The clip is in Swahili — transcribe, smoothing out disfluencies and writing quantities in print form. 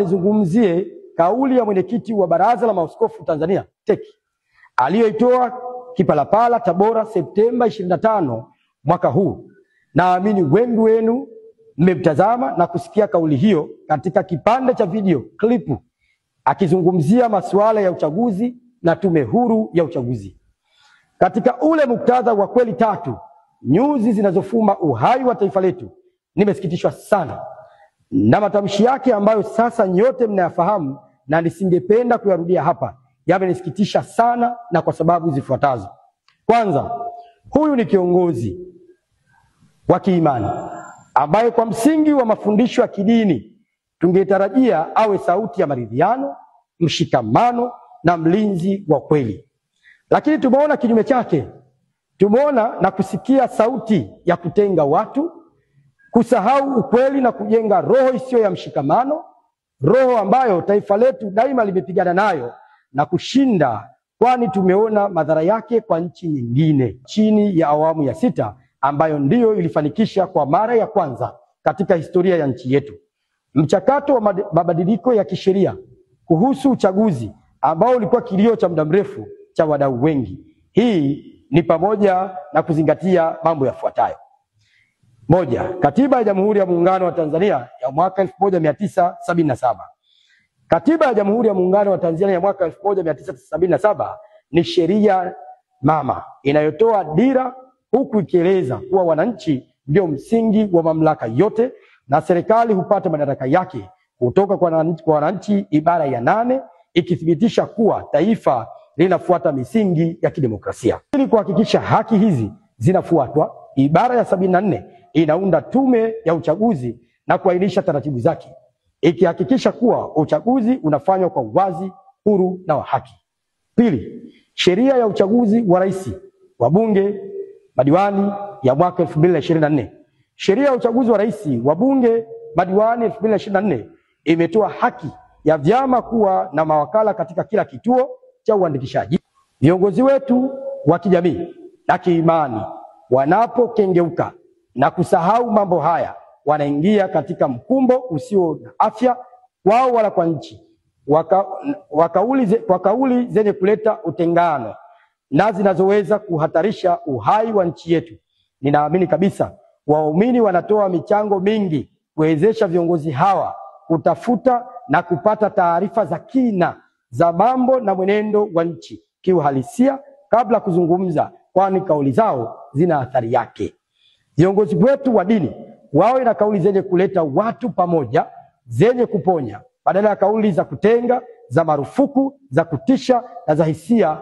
nizungumzie kauli ya mwenyekiti wa Baraza la Maaskofu Tanzania TEC aliyoitoa Kipalapala Tabora Septemba 25 mwaka huu. Naamini wengi wenu mmemtazama na kusikia kauli hiyo katika kipande cha video klipu akizungumzia masuala ya uchaguzi na Tume Huru ya Uchaguzi. Katika ule muktadha wa kweli tatu, nyuzi zinazofuma uhai wa taifa letu, nimesikitishwa sana na matamshi yake ambayo sasa nyote mnayafahamu na nisingependa kuyarudia hapa. Yamenisikitisha sana na kwa sababu zifuatazo. Kwanza, huyu ni kiongozi wa kiimani ambaye kwa msingi wa mafundisho ya kidini tungetarajia awe sauti ya maridhiano, mshikamano na mlinzi wa kweli. Lakini tumeona kinyume chake. Tumeona na kusikia sauti ya kutenga watu, kusahau ukweli na kujenga roho isiyo ya mshikamano, roho ambayo taifa letu daima limepigana nayo na kushinda, kwani tumeona madhara yake kwa nchi nyingine chini ya awamu ya 6 ambayo ndiyo ilifanikisha kwa mara ya kwanza katika historia ya nchi yetu mchakato wa mabadiliko ya kisheria kuhusu uchaguzi ambao ulikuwa kilio cha muda mrefu cha wadau wengi. Hii ni pamoja na kuzingatia mambo yafuatayo. Moja, Katiba ya Jamhuri ya Muungano wa Tanzania ya mwaka 1977. Katiba ya Jamhuri ya Muungano wa Tanzania ya mwaka 1977 ni sheria mama inayotoa dira, huku ikieleza kuwa wananchi ndio msingi wa mamlaka yote na serikali hupata madaraka yake kutoka kwa wananchi, ibara ya 8 ikithibitisha kuwa taifa linafuata misingi ya kidemokrasia. Ili kuhakikisha haki hizi zinafuatwa, ibara ya 74 inaunda tume ya uchaguzi na kuainisha taratibu zake, ikihakikisha kuwa uchaguzi unafanywa kwa uwazi, huru na wa haki. Pili, sheria ya uchaguzi wa rais, wabunge, madiwani ya mwaka 2024. Sheria ya uchaguzi wa rais, wabunge, madiwani 2024 imetoa haki ya vyama kuwa na mawakala katika kila kituo cha uandikishaji. Viongozi wetu wa kijamii na kiimani wanapokengeuka na kusahau mambo haya, wanaingia katika mkumbo usio na afya wao wala kwa nchi, kwa kauli zenye kuleta utengano na zinazoweza kuhatarisha uhai wa nchi yetu. Ninaamini kabisa waumini wanatoa michango mingi kuwezesha viongozi hawa kutafuta na kupata taarifa za kina za mambo na mwenendo wa nchi kiuhalisia kabla kuzungumza, kwani kauli zao zina athari yake. Viongozi wetu wa dini wawe na kauli zenye kuleta watu pamoja, zenye kuponya badala ya kauli za kutenga, za marufuku, za kutisha na za hisia